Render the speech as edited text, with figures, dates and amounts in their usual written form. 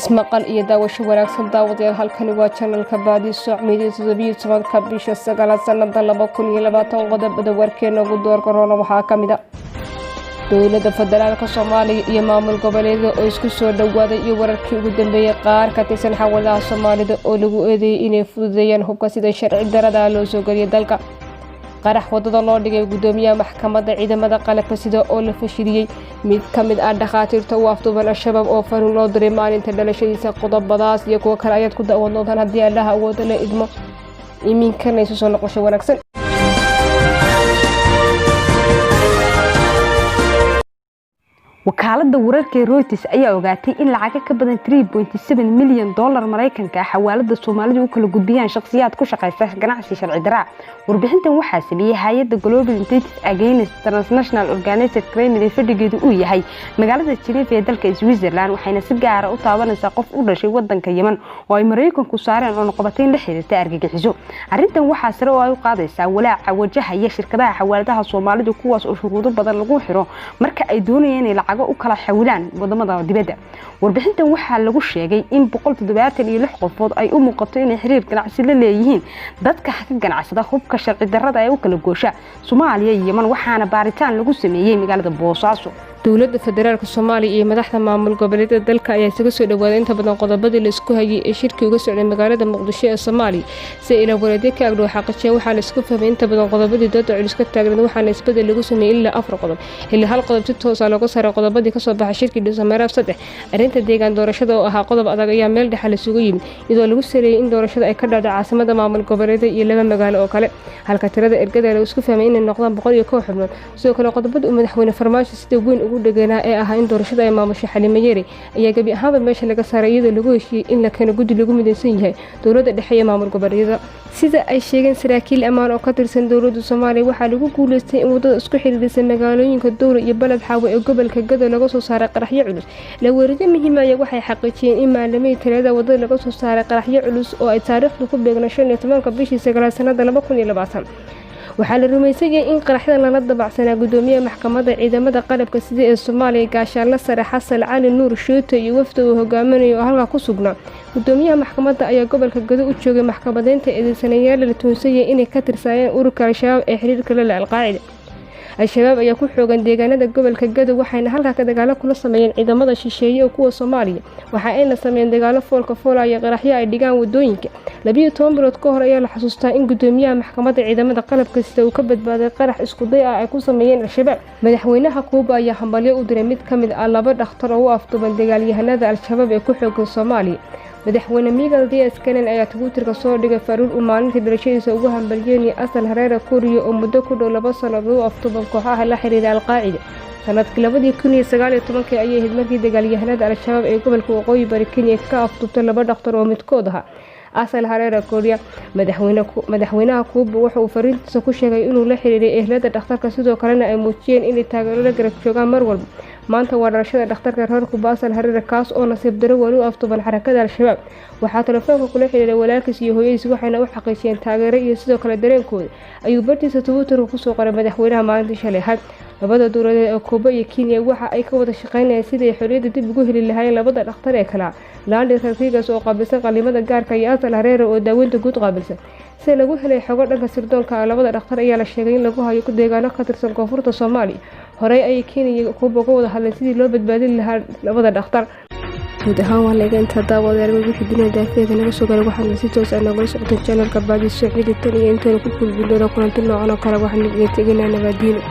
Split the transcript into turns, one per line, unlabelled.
ismaqal iyo daawasho wanaagsan daawadayaal halkani waa channelka Baadiso Media 17 bisha 9 sanada 2020 qodobada warkeena ugu door corona waxaa kamid ah dowladda federaalka Soomaaliya iyo maamul goboleedyada oo isku soo dhawaaday iyo wararkii ugu dambeeyay qaar ka tirsan xawaaladaha Soomaalida oo lagu eedeeyay inay fududeeyaan hubka sida sharci darrada loo soo galiyay dalka qarax wadada loo dhigay gudoomiyaha maxkamadda ciidamada qalabka sida oo la fashiliyay mid kamid ah dhaqaatiirta u afduuban al-shabaab oo fariin loo diray maalinta dhalashadiisa qodobadaas iyo kuwa kale ayaad ku daawan doontaan haddii Allaha awoodo la idmo iminkana isu soo noqosho wanaagsan
wakaalada wararka Reuters ayaa ogaatay in lacag ka badan 3.7 milyan dollar Mareykanka xawaalada Soomaalidu u kala gudbiyaan shakhsiyaad ku shaqeysta ganacsi sharci darro warbixintan waxaa sameeyay hay'adda Global Intelligence Against Transnational Organized Crime ee fadhigeedu uu yahay magaalada Geneva ee dalka Switzerland waxayna si gaar ah u taabanaysaa qof u dhashay wadanka Yemen oo ay Mareykanku saareen oo noqobateen la xiriirta argagixiso arrintan waxaa sare oo ay u qaadaysaa walaaca wajahaya shirkadaha xawaaladaha Soomaalidu kuwaas oo shuruudo badan lagu xiro marka ay doonayaan in u kala xawilaan wadamada dibadda warbixintan waxaa lagu sheegay in 176 qofood ay u muuqato inay xiriir ganacsi la leeyihiin dadka ka ganacsada hubka sharci darrada ee u kala goosha Soomaaliya iyo Yemen waxaana baaritaan lagu sameeyay magaalada Boosaaso
dowladda federaalka Soomaaliya iyo madaxda maamul goboleedyada dalka ayaa isaga soo dhawaaday inta badan qodobadii la isku hayay ee shirki uga socday magaalada Muqdisho ee Soomaaliya si ila wareedyo ka agdhow xaqiijiyo waxaa la isku fahmay inta badan qodobadii dooda culus ka taagan waxaana isbedel lagu sameeyay ilaa 4 qodob ilaa hal qodob si toos ah looga saaray qodobadii ka soo baxay shirkii Dhisameeraaf 3 arrinta deegaan doorashada oo ahaa qodob adag ayaa meel dhexe la isugu yimid iyadoo lagu sareeyay in doorashada ay ka dhacdo caasimada maamul goboleedyada iyo laba magaalo oo kale halka tirada ergada la isku fahmay inay noqdaan 100 xubnood sidoo kale qodobada uu madaxweyne Farmaajo sida weyn ugu dhageynaa ee ah in doorashada ay maamusho Xalimo Yari ayaa gabi ahaanba meesha laga saaray iyadoo lagu heshiiyay in la keeno guddi lagu midaysan yahay dowladda dhexe iyo maamul goboleedyada sida ay sheegeen saraakiil ammaan oo ka tirsan dowladda Soomaaliya waxaa lagu guuleystay in wadada isku xiriirisa magaalooyinka Dowra iyo Balad Xaawo ee gobolka Gado laga soo saaray qaraxyo culus la wareegay muhiim ah waxay xaqiijiyeen in maalimay tirada wadada laga soo saaray qaraxyo culus oo ay taariikhdu ku beegnaa 15 bishii 9 sanada 2020 waxaa la rumaysan yahay in qaraxyada lala dabacsanaa gudoomiyaha maxkamadda ciidamada qalabka sida ee Soomaaliya gaashaanle sare Xasan Cali Nuur Shuute iyo wafdi uu hogaaminayo oo halka ku sugnaa gudoomiyaha maxkamadda ayaa gobolka Gado u joogay maxkamadeynta eedeysanayaal la tuunsayay inay ka tirsanayeen ururka al-shabaab ee xiriirka la leh al-qaacida al-shabaab ayaa ku xoogan deegaanada gobolka Gado waxayna halka ka dagaalo kula sameeyeen ciidamada shisheeye oo kuwa Soomaaliya waxa ayna sameeyeen dagaalo foolka foolaya qaraxyo ay dhigaan wadooyinka 12 bilood ka hor ayaa la xasuustaa in gudoomiyaha maxkamadda ciidamada qalabka sida uu ka badbaaday qarax isku day ah ay ku sameeyeen al-shabaab madaxweynaha Kuuba ayaa hambalyo u diray mid kamid ah laba dhakhtar oo u afduuban dagaalyahanada al-shabaab ee ku xoogan Soomaaliya madaxweyne Miguel Diaz-Canel ayaa Twitterka soo dhigay fariin uu maalintii dhalashadiisa ugu hambalyeeyay Asal Hareera Kuriyo oo muddo ku dhow 2 sanadood u afduuban kooxaha la xiriira al-qaacida sanadkii 2019 ayay ahayd markii dagaalyahanada al-shabaab ee gobolka Waqooyi Bari Kenya ka afduubtay laba dhakhtar oo midkood ahaa Asal Hareera Kuriyo madaxweynaha Kuuba wuxuu fariintiisa ku sheegay inuu la xiriiray ehlada dhakhtarka sidoo kalena ay muujiyeen in taageero la garab joogaan mar walba maanta waa dhalashada dhakhtarka reer Kuuba Asal Hareera kaas oo nasiib daro wali u afduuban xarakada al-shabaab waxaa telefoonka kula xiriiray walaalkiis iyo hooyadiis waxayna u xaqiijiyeen taageero iyo sidoo kale dareenkooda ayuu bartiisa Twitterka ku soo qoray madaxweynaha maalintii shalay labada dowladeed ee Kuuba iyo Kenya waxa ay ka wada shaqeynayaan sidii ay xorriyadda dib ugu heli lahaayeen labada dhakhtar ee kala Landi Rodriguez oo qaabilsan qalimada gaarka iyo Asal Hareera oo daaweynta guud qaabilsan si lagu helay xogo dhanka sirdoonka labada dhakhtar ayaa la sheegay in lagu hayo deegaano ka tirsan koonfurta Soomaaliya horey ay Kenya Kuuba uga wada hadleen sidii loo badbaadin lahaa labada dhakhtar guud ahaan waa laga inta daawadayaal wixii dunida daafeeda naga soo galay waxaan si toos ah nooga socday channelka Baadiso Media iyo inta ku kulmi doona kulanti noocan oo kale waxaan idin tegaynaa nabadiino